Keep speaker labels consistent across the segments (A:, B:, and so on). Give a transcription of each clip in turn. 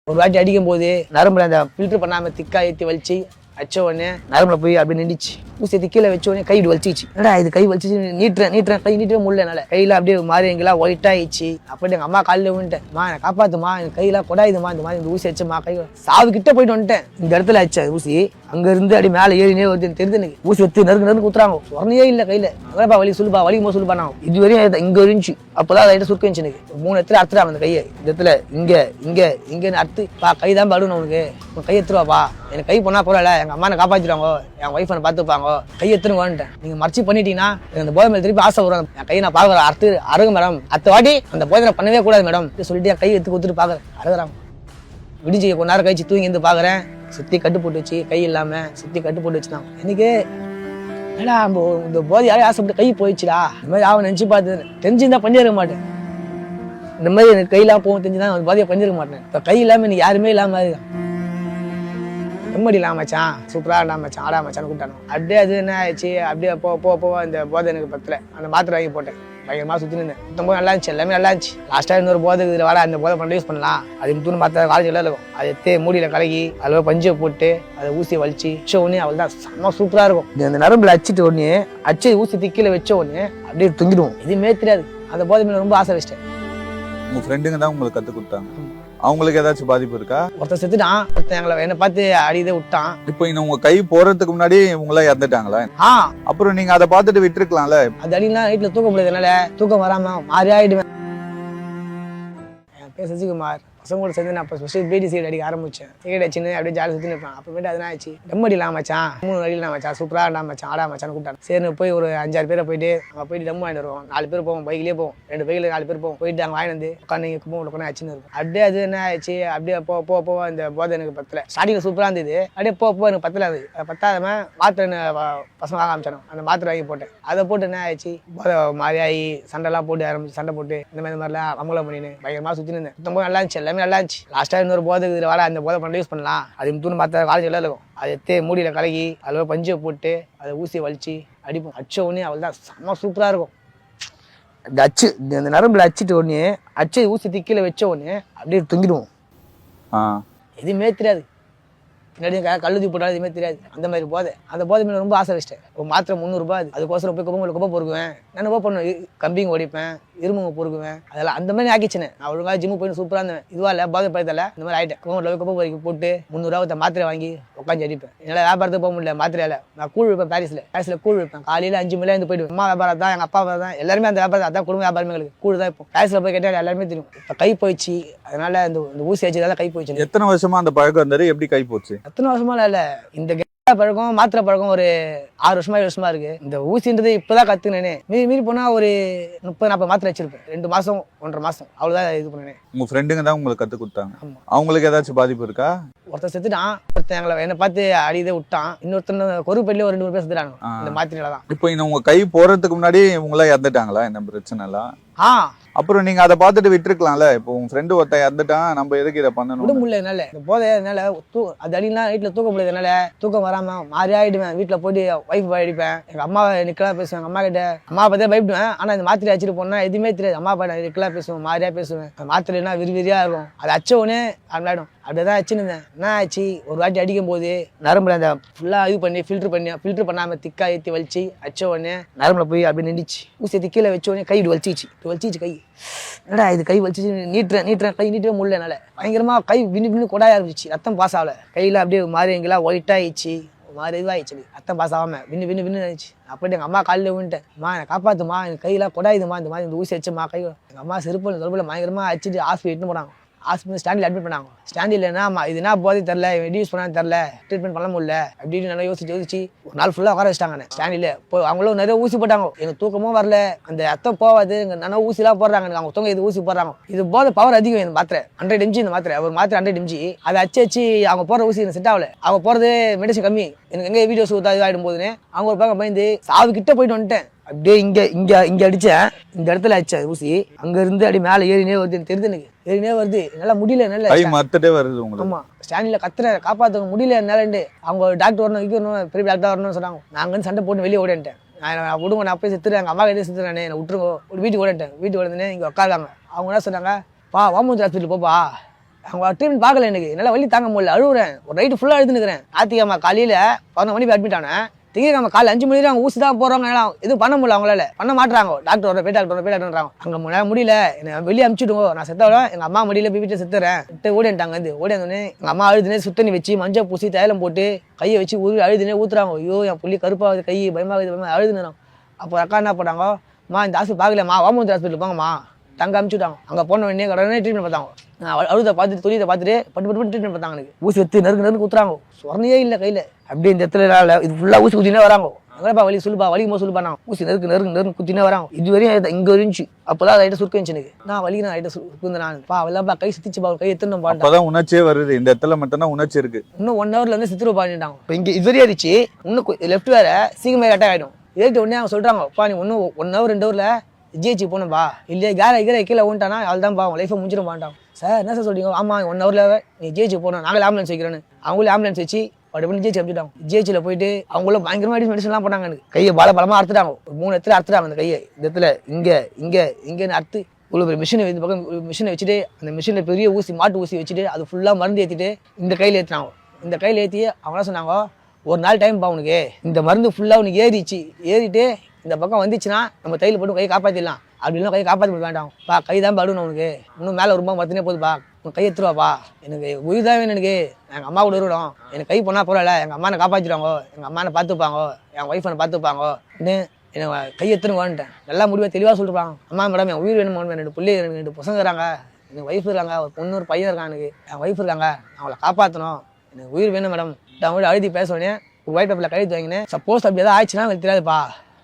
A: ஒரு வாட்டி அடிக்கும் போது நரம்புல அந்த ஃபில்டர் பண்ணாம திக்கா ஏற்றி வலிச்சு அச்ச உடனே நரம்புல போய் அப்படி நின்றுச்சு. ஊசி ஏற்றி கீழே வச்ச உடனே கை வலிச்சிச்சு. என்னடா இது கை வலிச்சிச்சு, நீட்டுறேன் கை நீட்டவே முடியல. என்னால கையில அப்படியே மாறி எங்கெல்லாம் ஒயிட் ஆயிடுச்சு. அப்படி எங்க அம்மா காலில் விட்டுட்டேன், மா என்னை காப்பாத்துமா, எனக்கு கையெல்லாம் கொடாயுதுமா, இந்த மாதிரி இந்த ஊசி வச்சுமா, கை சாவு கிட்ட போயிட்டு வந்துட்டேன். இந்த இடத்துல ஆச்சு ஊசி, அங்க இருந்து அப்படி மேலே ஏறினே வருது தெரிஞ்சு எனக்கு. ஊசி எடுத்து நறுக்கு குத்துறாங்க, சொரணையே இல்லை கையில. அங்கப்பா வலி சொல்லுப்பா, வலிக்குமோ சொல்லுப்பா. நான் இதுவரையும் இங்க இருந்துச்சு, அப்பதான் அதை சுருக்க இருந்துச்சு எனக்கு. 3 இடத்துல அறுத்துறாங்க அந்த கையை. இந்த இடத்துல இங்கன்னு அறுத்து பா, கை தான் படுணும் உனக்கு, கை எடுத்துருவாப்பா. எனக்கு கை பண்ணா போறல, எங்க அம்மா காப்பாத்திடுவாங்க, என் ஒய்ஃப் பார்த்துப்பாங்க, கை எடுத்துன்னு வந்துட்டேன். நீங்க மறைச்சி பண்ணிட்டீங்கன்னா அந்த போதை மேல திருப்பி ஆசை வரும். என் கையை நான் பாக்குறேன், அருகு மேடம், அடுத்த வாட்டி அந்த போதை பண்ணவே கூடாது மேடம் சொல்லிட்டு என் கை எடுத்து கொடுத்துட்டு பாக்குறேன். அழுகுறாங்க. விடிஞ்சு கொஞ்ச நேரம் கழிச்சு தூங்கி இருந்து பாக்குறேன், சுத்தி கட்டு போட்டு வச்சு, கை இல்லாம சுத்தி கட்டு போட்டு வச்சுதான். எனக்கு ஏடா இந்த போதை யாரையும் ஆசைப்பட்டு கை போயிடுச்சுடா, இந்த மாதிரி அவன் நினைச்சு பார்த்து தெரிஞ்சுருந்தா பண்ணிருக்க மாட்டேன். இந்த மாதிரி எனக்கு கையெல்லாம் போகும் தெரிஞ்சுதான் அந்த போதையை பண்ணிருக்க மாட்டேன். இப்போ கை இல்லாம எனக்கு யாருமே இல்லாம எம்மடி இல்லாமச்சான், சூப்பரா இல்லாமச்சான், ஆடா மச்சான்னு கூப்பிட்டானோ. அப்படியே அது என்ன ஆயிடுச்சு, அப்படியே போ இந்த போதை எனக்கு பத்தல. அந்த மாத்திரை வாங்கி போட்டேன், பயங்கரமா சுற்றி இருந்தேன். சுத்தம் போது நல்லா இருந்துச்சு, எல்லாமே நல்லா இருந்துச்சு. லாஸ்ட்டாக இன்னொரு போதை இதில் வாடா, அந்த போதை பண்ண யூஸ் பண்ணலாம், அது முத்துன்னு பார்த்தா காலேஜ் எல்லாம் இருக்கும். அதை எடுத்து மூடியில் கலக்கி அதில் பஞ்சை போட்டு அதை ஊசியை வலிச்சு வச்ச உடனே அவள் தான் செம்ம சூப்பராக இருக்கும். அந்த நரம்பில் அடிச்சிட்டு உடனே அச்சு ஊசி திக்கில வச்ச உடனே அப்படியே தூங்கிடுவோம். எதுவுமே தெரியாது. அந்த போதை மேலே ரொம்ப ஆசை வச்சிட்டேன்.
B: உங்க ஃப்ரெண்டுங்க தான் உங்களுக்கு கற்றுக் கொடுத்தாங்க. அவங்களுக்கு ஏதாச்சும் பாதிப்பு இருக்கா?
A: ஒருத்தர் செத்துட்டான், ஒருத்தன் எங்களை என்ன பார்த்து அடிதே விட்டான்.
B: இப்போ இன்னும் உங்க கை போறதுக்கு முன்னாடி உங்களா இறந்துட்டாங்களா? அப்புறம் நீங்க அதை பார்த்துட்டு விட்டுருக்கலாம்ல.
A: அது அடிலாம் வீட்டுல தூக்க முடியாதுனால தூக்கம் வராம மாறி ஆயிடுவேன். என் பேர் சசிகுமார். பசங்க கூட சேர்ந்து நான் இப்போ ஸ்பெஷல் பீடி சீட் அடிக்க ஆரம்பிச்சேன். சீட் அடிச்சுன்னு அப்படியே ஜாலி சுற்றி நிற்பேன். அப்புறமேட்டு அதெல்லாம் ஆச்சு, டம்மடி இல்லாம மச்சான், 3 அடிலாம் மச்சான், சூப்பராக இல்லாம மச்சான், ஆடா மச்சான்னு கூப்பிட்டாங்க. சரி போய் ஒரு 5-6 பேரை போயிட்டு அங்கே போயிட்டு டம்மு வாங்கிட்டு வருவோம். 4 பேர் போவோம், பைக்லேயே போவோம், 2 பைக்கில் 4 பேர் போவோம். போயிட்டு அங்கே வாங்கி வந்து உட்காந்து கும்பம் ஆச்சுன்னு இருக்கும். அப்படியே அது என்ன ஆச்சு, அப்படியே போ இந்த போதை எனக்கு பத்தல. ஸ்டார்டிங்கில் சூப்பராக இருந்தது, அப்படியே போ எனக்கு பத்தல. அது பத்தாதம மாத்திரை பசங்க வாங்க ஆரம்பிச்சானோ, அந்த மாத்திரை வாங்கி போட்டேன். அதை போட்டு என்ன ஆச்சு, போதை மாதிரி ஆகி சண்டைலாம் போட்டு ஆரம்பிச்சு, சண்டை போட்டு இந்த மாதிரிலாம் அமங்கலம் பண்ணின்னு பயங்கரமாக சுற்றி இருந்தேன். சுத்தம் நல்லா இருந்துச்சு, எல்லாமே நல்லா இருந்துச்சு. லாஸ்ட்டாக இன்னொரு போதை இதில் வாடா, அந்த போதை பண்ண யூஸ் பண்ணலாம், அது முத்துன்னு பார்த்தா காலேஜ் எல்லாம் இருக்கும். அதை எடுத்து மூடியில் கலக்கி அதில் பஞ்சை போட்டு அதை ஊசியை வலிச்சு அடிப்போம். அச்ச உடனே அவள் தான் செம்ம சூப்பராக இருக்கும். இந்த அச்சு அந்த நரம்பில் அச்சிட்டு உடனே அச்சு ஊசி திக்கில வச்ச உடனே அப்படியே தூங்கிடுவோம். எதுவுமே தெரியாது, பின்னாடி கல்லுதி போட்டாலும் எதுவுமே தெரியாது. அந்த மாதிரி போதை, அந்த போதை மேலே ரொம்ப ஆசை வச்சிட்டேன். ஒரு மாத்திரை 300 ரூபாய், அதுக்கோசரம் போய் குப்பை பொறுக்குவேன். நான் என்ன பண்ணுவேன், கம்பிங்க ஓடிப்பேன், இரும்புங்க பொறுக்குவேன், அதெல்லாம் அந்த மாதிரி ஆக்கிச்சினேன். நான் ஒழுங்காக ஜிம்மு போயிட்டு சூப்பராக இருந்தேன். இதுவா இல்லை போதை பழத்தில் இந்த மாதிரி ஆகிட்டேன். குப்பை பொறுக்கி போட்டு 300 ரூபா மாத்திரை வாங்கி உட்காந்து அடிப்பேன். என்னால் வியாபாரத்துக்கு போக முடியல மாத்திரையால். நான் கூழ் வைப்பேன், பாரிஸில் கூழ் வைப்பேன். காலையில் 5 மணில இருந்து போயிடுவேன். அம்மா வியாபாரம் தான், எங்கள் அப்பா வியாபாரம் தான், எல்லாருமே அந்த வியாபாரம் அதான், குடும்ப வியாபாரமே எங்களுக்கு கூழ் தான். இப்போ பாரிஸில் போய் கேட்டால் எல்லாருமே தெரியும். இப்போ கை போயிடுச்சு, அதனால இந்த ஊசி வச்சதால கை போயிடுச்சு.
B: எத்தனை வருஷமா அந்த பழக்கம் இருந்தாரு, எப்படி கை போச்சு?
A: எத்தனை வருஷமா இல்லை, இந்த பழக்கம் மாத்திரை பழக்கம் ஒரு 6 வருஷமா 7 வருஷமா இருக்கு. இந்த ஊசின்றது இப்பதான் கத்துக்கினே. மீறி போனா ஒரு 30-40 மாத்திரை வச்சிருப்பேன். 2 மாசம் 1.5 மாசம் அவ்வளவுதான் இது பண்ணேன்.
B: உங்க ஃப்ரெண்டுங்க தான் உங்களுக்கு கத்து கொடுத்தாங்க. அவங்களுக்கு ஏதாச்சும் பாதிப்பு இருக்கா?
A: ஒருத்தர் செத்துட்டான், ஒருத்தன் எங்களை என்ன பார்த்து அடிதே விட்டான், இன்னொருத்தன் கொருப்பேட்டிலே ஒரு 2 பேர் செத்துட்டாங்க இந்த மாத்திரையில தான்.
B: இப்போ இன்னும் உங்க கை போறதுக்கு முன்னாடி உங்களா இறந்துட்டாங்களா? என்ன பிரச்சனை எல்லாம்? அப்புறம் நீங்க அதை பார்த்துட்டு விட்டுருக்கலாம்ல. இப்போ உங்க ஃப்ரெண்டு ஒருத்தன் இறந்துட்டான், நம்ம எதுக்கு இதை பண்ணணும்?
A: விட முடியல என்னால. இந்த போதை என்னால அது அடிலாம் வீட்டுல தூக்க முடியாது. என்னால தூக்கம் வராம மாறி ஆயிடுவேன். வீட்டுல போயிட்டு ஒய்ஃப் அடிப்பேன். எங்க அம்மாவை நிக்கலாம் பேசுவேன். அம்மா கிட்ட அம்மா பத்தியே பயப்படுவேன். ஆனா இந்த மாத்திரை அடிச்சுட்டு போனா எதுவுமே தெரியாது. அம்மா அப்பா நிக்கலாம் பேசுவேன், மாறியா பேசுவேன். மாத்திரைனா விரிவிரியா இருக்கும். அது அச்ச உடனே ஆயிடும். அப்படியேதான் வச்சுருந்தேன். என்ன ஆச்சு, ஒரு வாட்டி அடிக்கும் போது நரம்புல அந்த ஃபுல்லா இது பண்ணி ஃபில்டர் பண்ணாம திக்கா ஏற்றி வலிச்சு அச்ச உடனே நரம்புல போய் அப்படி நின்றுச்சு. ஊசி கீழே வச்ச உடனே கை வலிச்சிச்சு கை. என்னடா இது கை வலிச்சிச்சு, நீட்டுறேன் கை நீட்டவே முடியல. என்னால பயங்கரமா கை விண்ணு கொடாய ஆரம்பிச்சிச்சு. ரத்தம் பாஸ் ஆகல. கையில அப்படியே மாறி எங்கெல்லாம் ஒயிட் ஆயிடுச்சு, மாறி இதுவாயிடுச்சு. ரத்தம் பாஸ் ஆகாம விண்ணு ஆயிடுச்சு. அப்படியே எங்க அம்மா காலில் விட்டுட்டேன், அம்மா என்னை காப்பாத்துமா, எனக்கு கையெல்லாம் கொடாயுதுமா, இந்த மாதிரி இந்த ஊசி வச்சுமா கை. எங்க அம்மா செருப்புல பயங்கரமா அடிச்சுட்டு ஹாஸ்பிட்டல் போனாங்க. ஹாஸ்பிட்டல் ஸ்டாண்டில் அட்மிட் பண்ணாங்க. ஸ்டாண்டில் இல்லைன்னா இது என்ன போதே தெரில, யூஸ் பண்ணான்னு தெரில, ட்ரீட்மெண்ட் பண்ண முடியல அப்படின்னு நல்லா யோசிச்சு ஒரு நாள் ஃபுல்லாக உட்கார வச்சிட்டாங்க ஸ்டாண்டில். இப்போ அவங்களும் நிறைய ஊசி போட்டாங்க. எனக்கு தூக்கமும் வரல, அந்த ரத்தம் போகாது, நல்லா ஊசிலாம் போடுறாங்க. அவங்க தூங்க இது ஊசி போடுறாங்க. இது போத பவர் அதிகம். இந்த மாத்திரை 100 mg. இந்த மாத்திரை ஒரு மாத்திரை 100 mg. அதை அச்சு அவங்க போடுற ஊசி எனக்கு செட் ஆகல. அவங்க போறது மெடிசன் கம்மி. எனக்கு எங்கே வீடியோஸ் இதாகிடும் போதுன்னு அவங்க ஒரு பக்கம் பயந்து சாவு கிட்ட போயிட்டு வந்துட்டேன். அப்படியே இங்க அடிச்சேன். இந்த இடத்துல அடிச்சேன் ஊசி. அங்க இருந்து அப்படி மேலே ஏறினே வருது தெரியுது. எனக்கு ஏறினே வருது, என்னால முடியல. ஆமா, ஸ்டாண்டில் கத்துற காப்பாற்ற முடியல என்னாலண்டு. அவங்க டாக்டர் வரணும், பெரிய டாக்டர் வரணும்னு சொன்னாங்க. நாங்க வந்து சண்டை போட்டு வெளியே ஓடிட்டேன். நான் விடுங்க, நான் போய் செத்துறேன், எங்க அம்மா கிட்டே செத்துறேன், என்ன விட்டுருங்க. ஒரு வீட்டுக்கு ஓடிட்டேன். வீட்டுக்கு ஓடினேன். இங்க உட்காருவாங்க. அவங்க என்ன சொன்னாங்க, வாமூஞ்சி ஹாஸ்பிட்டல் போப்பா, அவங்க ட்ரீட்மெண்ட் பார்க்கல எனக்கு என்னால் வலி தாங்க முடியல, அழுகுறேன். ஒரு நைட்டு ஃபுல்லாக அழுதுனுக்கிறேன். ஞாயிற்றுக்கிழமை காலையில் 11 மணிக்கு அட்மிட் ஆனேன். திங்கக்கிழமை காலையில் 5 மணி அவங்க ஊசி தான் போடுறாங்க. எல்லாம் எதுவும் பண்ண முடியல, அவங்களால பண்ண மாட்டுறாங்க. டாக்டர் வர போய் டாக்டர்ன்றாங்க. அங்கே முடியல, என்னை வெளியே அனுப்பிச்சுடுங்க, நான் செத்தவளோ எங்கள் அம்மா மடியில் போய் வீட்டை செத்துறேன் விட்டு ஓடிட்டாங்க. வந்து ஓடியாந்தோடனே எங்கள் அம்மா அழுதுனே சுத்தண்ணி வச்சு மஞ்சள் பூசி தைலம் போட்டு கையை வச்சு உருவி அழுதுனே ஊற்றுறாங்க. ஐயோ என் புள்ளி கருப்பாகுது, கை பயமாகுது அழுதுனோம். அப்போ அக்கா என்ன பண்ணாங்க, அம்மா இந்த ஹாஸ்பிட்டல் பார்க்கலம்மா, வாமூந்தி ஹாஸ்பிட்டல் போங்கம்மா, தங்க அனுப்பிச்சுட்டாங்க. அங்கே போன உடனே உடனே ட்ரீட்மெண்ட் பார்த்தாங்க. நான் அழுதை பார்த்துட்டு துணியை பார்த்துட்டு பட்டு ட்ரீட்மெண்ட் பார்த்தாங்க. எனக்கு ஊசி வச்சு நெருக்கு ஊற்றுறாங்க. சொரணையே இல்லை கையில். அப்படி இந்த இடத்துல இது ஃபுல்லாக ஊசி குத்தினே வராங்க. எங்கப்பா வலி சொல்லுப்பா, வலிக்கும்போது சொல்லுப்பா, நான் ஊசி நெருக்கு குத்தினே வராங்க. இது வரையும் இங்கே இருந்துச்சு. அப்போதான் ரைட்டை சுருக்க இருந்துச்சு எனக்கு. நான் வலிக்கு நான் ரைட்டை சுருக்கு நான் அவெல்லாம்ப்பா கை சுத்திச்சுப்பா, கை எத்தணும் பாட்டு.
B: அப்போதான் உணர்ச்சியே வருது. இந்த இடத்துல மட்டும் தான் உணர்ச்சி இருக்கு.
A: இன்னும் 1 ஹவர்ல வந்து சித்திர பாடிட்டாங்க. இப்போ இங்கே இது வரையும் இருந்துச்சு. இன்னும் லெஃப்ட் வேற சீக்கிரமே கட்டாக ஆகிடும். ஏறிட்டு உடனே அவங்க சொல்கிறாங்க, அப்பா நீ இன்னும் 1 ஹவர் 2 ஹவரில் ஜிஹெச் போகணும்பா, இல்லையா கேரை கீழே ஓண்டானா அதுதான்ப்பா அவன் லைஃபை முடிஞ்சிடும் மாட்டான். சார் என்ன சார் சொல்றீங்க? ஆமாம் 1 ஹவரில் நீ ஜிஹெச் போகணும், நாங்களே ஆம்புலன்ஸ் வைக்கிறேன்னு. அவங்களே ஆம்புலன்ஸ் வச்சு அப்படி ஜிஹெச் அனுப்பிச்சிட்டாங்க. ஜிஹெச்சில் போயிட்டு அவங்களும் பயங்கரமாக மெடிசன்லாம் போனாங்க. எனக்கு கையை பலமாக அறுத்துட்டாங்க. 3 இடத்துல அறுத்துட்டாங்க. அந்த கையை இந்த இடத்துல இங்கேன்னு அறுத்து இவ்வளோ பெரிய மிஷினை இந்த பக்கம் மிஷினை வச்சுட்டு அந்த மிஷினில் பெரிய ஊசி மாட்டு ஊசி வச்சுட்டு அது ஃபுல்லாக மருந்து ஏற்றிட்டு இந்த கையில் ஏற்றினாங்க. இந்த கையில் ஏற்றி அவங்க சொன்னாங்க, ஒரு நாள் டைம் பா உனக்கு, இந்த மருந்து ஃபுல்லாக உனக்கு ஏறிட்டு இந்த பக்கம் வந்துச்சுன்னா நம்ம தையில் போட்டு கையை காப்பாற்றிடலாம், அப்படின்னா கையை காப்பாற்ற வேண்டாம் பா, கை தான் படுணும் உனக்கு, இன்னும் மேலே ரொம்ப மறுத்துனே போதுப்பா, உன் கையை எடுத்துருவாப்பா, எனக்கு உயிர் தான் வேணும், எனக்கு எங்கள் அம்மா கூட இருக்கணும், எனக்கு கை போனால் பரவாயில்ல, எங்கள் அம்மானை காப்பாற்றிடுவாங்க, எங்கள் அம்மானை பார்த்துப்பாங்க, என் ஒய்ஃபனை பார்த்துப்பாங்க, எனக்கு கை எடுத்துன்னு வான்ட்டேன். நல்லா முடிவாக தெளிவாக சொல்லிருப்பாங்க. அம்மா மேடம் என் உயிர் வேணும், 2 பிள்ளை, 2 பசங்க இருக்காங்க, எனக்கு ஒய்ஃப் இருக்காங்க, ஒரு பொண்ணு ஒரு பையன் இருக்கான், எனக்கு என் ஒய்ஃப் இருக்காங்க, அவங்கள காப்பாற்றணும், எனக்கு உயிர் வேணும் மேடம். அவங்கள்ட்ட அழுதி பேசுவேனே, ஒரு ஒயிட் பேப்பரில் கழுத்து வாங்கினேன். சப்போஸ் அப்படி எதாவது ஆயிடுச்சுன்னா எனக்கு தெரியாதுப்பா,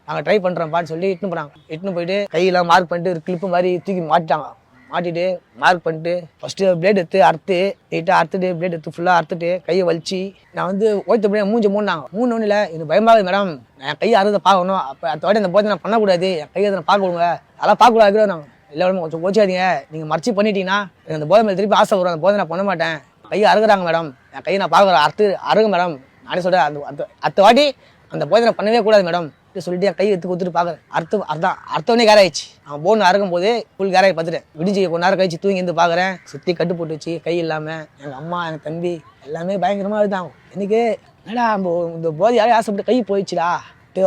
A: நாங்கள் ட்ரை பண்ணுறோம்ப்பான்னு சொல்லி இட்டுன்னு போகிறாங்க. இட்டுன்னு போயிட்டு கையெல்லாம் மார்க் பண்ணிட்டு ஒரு கிளிப்பு மாதிரி தூக்கி மாட்டிட்டாங்க. மாட்டிட்டு மார்க் பண்ணிட்டு ஃபஸ்ட்டு பிளேட் எடுத்து அறுத்து நீட்டாக அறுத்துட்டு பிளேட் எடுத்து ஃபுல்லாக அறுத்துட்டு கையை வலிச்சு நான் வந்து ஓய்த்தப்படியே மூஞ்சி மூடினாங்க. மூணு இல்லை எனக்கு பயமாகுது மேடம், நான் கையை அறுதை பார்க்கணும், அப்போ அடுத்த வாட்டி அந்த போதை நான் பண்ணக்கூடாது, என் கையை நான் பார்க்க விடுங்க, அதெல்லாம் பார்க்கக்கூடாது நாங்கள் இல்லை மேடம் கொஞ்சம் கோச்சாதீங்க, நீங்கள் மறைச்சி பண்ணிட்டீங்கன்னா எனக்கு அந்த போதை மேலே திருப்பி ஆசை வரும், அந்த போதை நான் பண்ண மாட்டேன், கையை அறுகுறாங்க மேடம், என் கையை நான் பார்க்குறேன் அறுங்க மேடம், நானே சொல்கிறேன் அந்த அடுத்த வாட்டி அந்த போதை நான் பண்ணவே கூடாது மேடம் சொல்லிட்டு என் கை எடுத்து கொடுத்துட்டு பார்க்குறேன். அர்த்தவனே கேர் ஆயிடுச்சு. அவன் போன் அறுக்கும் போதே ஃபுல் கேராகி பார்த்துட்டேன். விடிஞ்சு கொஞ்ச நேரம் கழிச்சு தூங்கி இருந்து பார்க்குறேன், சுற்றி கட்டு போட்டு வச்சு கை இல்லாமல் எங்கள் அம்மா என் தம்பி எல்லாமே பயங்கரமாக எழுதாங்க. எனக்கு என்னடா இந்த போதையாலே ஆசைப்பட்டு கை போயிடுச்சுடா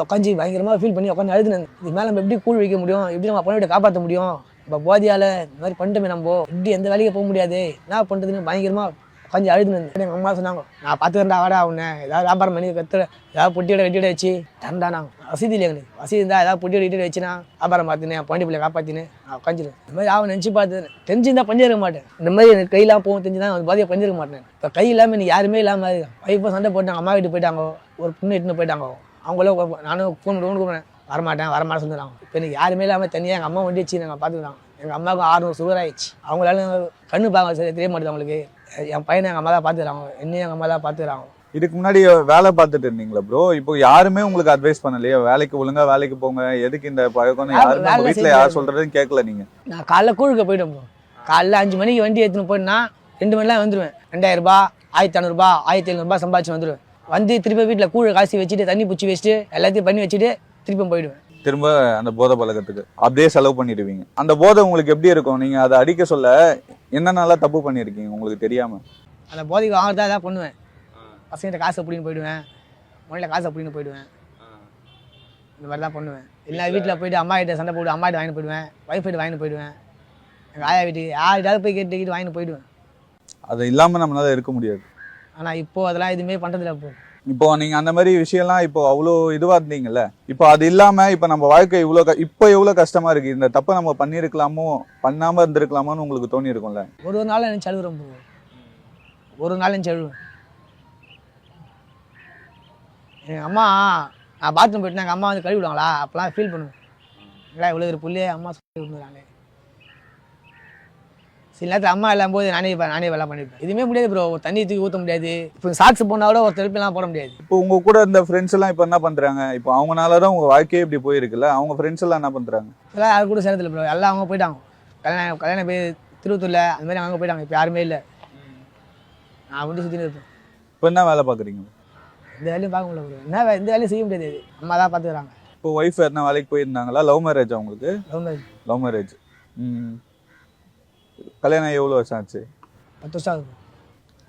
A: உட்காந்து பயங்கரமாக ஃபீல் பண்ணி உட்காந்து அழுதுனேன். இது மேலே நம்ம எப்படி கூழ் வைக்க முடியும், எப்படி நம்ம பொண்ணை காப்பாற்ற முடியும், இப்போ போதையால் இந்த மாதிரி பண்ணிட்டோமே, நம்ம எப்படி எந்த வேலைக்கு போக முடியாது, என்ன பண்ணுறதுன்னு பயங்கரமாக உட்காந்து அழுதுனேன். எங்கள் அம்மா சொன்னாங்க, நான் பார்த்துக்கிறேன்டா வாடா, அவனை ஏதாவது வியாபாரம் பண்ணி கற்றுற ஏதாவது பொட்டியோட வெட்டியோட வச்சு தண்டா. நாங்கள் வசதி இல்லை, எங்களுக்கு வசதி இருந்தால் ஏதாவது பொட்டியோட வெட்டியோட வச்சுனா வியாபாரம் பார்த்துனேன், பாண்டி பிள்ளை காப்பாற்றினு நான் உட்காந்துருவேன். இந்த மாதிரி அவன் நினச்சி பார்த்து தெரிஞ்சுருந்தா பஞ்சிருக்க மாட்டேன். இந்த மாதிரி எனக்கு கையெல்லாம் போகும் தெரிஞ்சுதான் அவன் பாதியாக பஞ்சிருக்க மாட்டேன். இப்போ கை இல்லாமல் எனக்கு யாருமே இல்லாமல் வைஃபை சண்டை போட்டாங்க, அம்மா வீட்டு போயிட்டாங்க, ஒரு பொண்ணு இட்டுன்னு போயிட்டாங்க. அவங்களும் நானும் ஃபோன் கூப்பிடுவேன், வரமாட்டேன் சொல்லுறாங்க. இப்போ எனக்கு யாருமே இல்லாமல் தனியாக எங்கள் அம்மா வண்டி வச்சு நாங்கள் பார்த்துக்கிறாங்க. எங்கள் அம்மாவுக்கு 600 சுகர் ஆயிடுச்சு. அவங்களால கண்ணு பார்க்க சரி தெரிய மாட்டேது அவங்களுக்கு. என் பையனை எங்கள் அம்மா தான் பார்த்துக்கிறாங்க, என்னையும் எங்கள் அம்மா தான் பார்த்துக்கிறாங்க.
B: இதுக்கு முன்னாடி வேலை பார்த்துட்டு இருந்தீங்களா ப்ரோ? இப்போ யாருமே உங்களுக்கு அட்வைஸ் பண்ணலையா, வேலைக்கு ஒழுங்கா வேலைக்கு போங்க, எதுக்கு இந்த பழக்கம், யாருமே உங்க வீட்டில் யார் சொல்றதுன்னு கேட்கல நீங்க? நான்
A: காலைல கூழுக்க போயிட்டேன் ப்ரோ. காலைல 5 மணிக்கு வண்டி எடுத்துன்னு போயிட்டுனா 2 மணிலாம் வந்துடுவேன். 2000 ரூபாய் 1500 ரூபாய் 1700 ரூபாய் சம்பாதிச்சு வந்துடுவேன். வந்து திருப்பி வீட்டில் கூழ் காசி வச்சுட்டு தண்ணி பிடிச்சி வச்சுட்டு எல்லாத்தையும் பண்ணி வச்சுட்டு திருப்பி போயிடுவேன். திரும்ப
B: அந்த போதை பழக்கத்துக்கு அப்படியே செலவு பண்ணிடுவீங்க. அந்த போதை உங்களுக்கு எப்படி இருக்கும்? நீங்க அதை அடிக்க சொல்ல என்னென்னலாம் தப்பு பண்ணியிருக்கீங்க உங்களுக்கு தெரியாம?
A: அந்த போதைக்கு வாங்குறதா ஏதாவது பண்ணுவேன். பசங்கிட்ட காசு அப்படின்னு போயிடுவேன், மொழியில் காசு அப்படின்னு போயிடுவேன், இந்த மாதிரி தான் பண்ணுவேன். இல்லை வீட்டில் போயிட்டு அம்மா கிட்ட சண்டை போட்டு அம்மா கிட்ட வாங்கிட்டு போயிடுவேன், ஒய்ஃப் கிட்ட வாங்கிட்டு போயிடுவேன், எங்கள் ஆயா வீட்டுக்கு யார்கிட்டாவது போய் கேட்டு வாங்கிட்டு போயிடுவேன்.
B: அது இல்லாமல் நம்மளால இருக்க முடியாது.
A: ஆனால் இப்போது அதெல்லாம் எதுவுமே பண்ணுறதில்ல.
B: இப்போ நீங்க அந்த மாதிரி விஷயம்லாம் இப்போ அவ்வளோ இதுவா இருந்தீங்கல்ல, இப்போ அது இல்லாம இப்போ நம்ம வாழ்க்கை இப்போ எவ்வளோ கஷ்டமா இருக்கு. இந்த தப்பை நம்ம பண்ணியிருக்கலாமோ பண்ணாம இருந்திருக்கலாமோன்னு உங்களுக்கு தோணி இருக்கும்ல? ஒரு நாள் எனக்கு அழுகுறேன், ஒரு நாள் எனக்கு அழுவேன். எங்கள் அம்மா நான் பாத்ரூம் போயிட்டு எங்கள் அம்மா வந்து கழுவி விடுவாங்களா, அப்போலாம் ஃபீல் பண்ணுவேன், இல்லை இவ்வளோ ஒரு புள்ளையே அம்மா சொல்லி விடுறாங்க. சில நேரத்தில் அம்மா இல்லாம போது நானே வேலை பண்ணிருப்பேன். இதுவுமே முடியாது ப்ரோ, ஒரு தண்ணி தூக்கி ஊற்ற முடியாது. இப்போ சாக்ஸ் போனால் கூட ஒரு திருப்பிலாம் போட முடியாது. இப்போ உங்க கூட இந்த ஃப்ரெண்ட்ஸ் எல்லாம் இப்போ என்ன பண்றாங்க? இப்போ அவங்கனால தான் உங்க வாழ்க்கையே இப்படி போயிருக்குல்ல, அவங்க ஃப்ரெண்ட்ஸ் எல்லாம் என்ன பண்றாங்க? எல்லாம் யாரு கூட சேரத்தில் ப்ரோ, எல்லாம் அவங்க போயிட்டாங்க. கல்யாணம் போய் திருவத்தூர்ல அந்த மாதிரி அவங்க போயிட்டாங்க. இப்போ யாருமே இல்லை, நான் வந்து சுற்றின்னு இருப்பேன். இப்போ என்ன வேலை பார்க்குறீங்க? இந்த வேலையும் பார்க்க முடியல ப்ரோ, என்ன இந்த வேலையும் செய்ய முடியாது, அம்மா தான் பார்த்துக்கிறாங்க. இப்போ ஒய்ஃப் என்ன வேலைக்கு போயிருந்தாங்களா? லவ் மேரேஜ் அவங்களுக்கு? Love marriage. கல்யாணம் எவ்வளோ வருஷம் ஆச்சு?
A: 10 வருஷம் ஆகுது.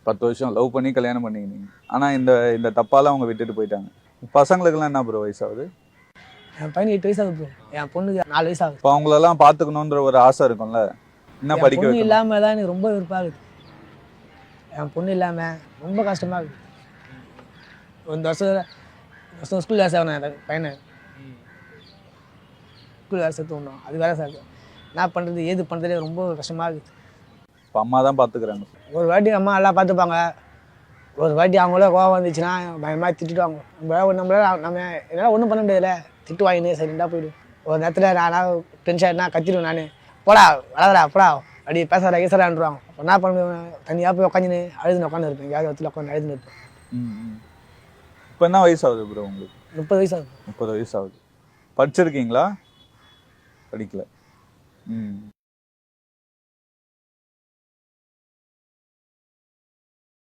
B: 10 வருஷம் லவ் பண்ணி கல்யாணம் பண்ணிக்கினீங்க. ஆனால் இந்த தப்பால அவங்க விட்டுட்டு போயிட்டாங்க. பசங்களுக்கெல்லாம் என்ன ப்ரோ வயசாகுது?
A: என் பையனுக்கு 8 வயசு ஆகுது ப்ரோ. என் பொண்ணுக்கு 4 வயசு ஆகுது.
B: இப்போ அவங்களெல்லாம் பார்த்துக்கணுன்ற ஒரு ஆசை இருக்கும்ல, என்ன
A: என்
B: படிக்க
A: பொண்ணு
B: வைக்கணும்?
A: இல்லாமல் தான் எனக்கு ரொம்ப வெறுப்பாகுது. என் பொண்ணு இல்லாமல் ரொம்ப கஷ்டமாக இருக்குது. இந்த வருஷம் ஸ்கூல் வேலை சேர்க்கணும் என் பையனை. ஸ்கூல் வேலை சேர்த்து விடணும். அது வேலை சேர்க்க என்ன பண்ணுறது ஏது பண்ணுறதே ரொம்ப கஷ்டமாக இருக்குது.
B: இப்போ அம்மா தான் பார்த்துக்கிறாங்க.
A: ஒரு வாட்டி அம்மா நல்லா பார்த்துப்பாங்க. ஒரு வாட்டி அவங்களே கோவம் வந்துச்சுன்னா பயமாக திட்டுவாங்க. நம்ம என்னால் ஒன்றும் பண்ண முடியாதுல்ல. திட்டு வாங்கினே சரிண்டா போய்டும். ஒரு நேரத்தில் நான் டென்ஷன் ஆகிடுனா கத்திடுவேன். நான் போடா வளரா போடா அப்படி பேசுறா கேசரான்றாங்க. என்ன பண்ணுவேன், தனியாக போய் உட்காந்துன்னு அழுதுன்னு உட்காந்து இருப்பேன். எங்கேயாவது இடத்துல உட்காந்து அழுதுன்னு இருப்பேன்.
B: இப்போ என்ன வயசு ஆகுது ப்ரோ உங்களுக்கு?
A: 30 வயசு ஆகுது.
B: 30 வயசு ஆகுது. படிச்சிருக்கீங்களா? படிக்கல.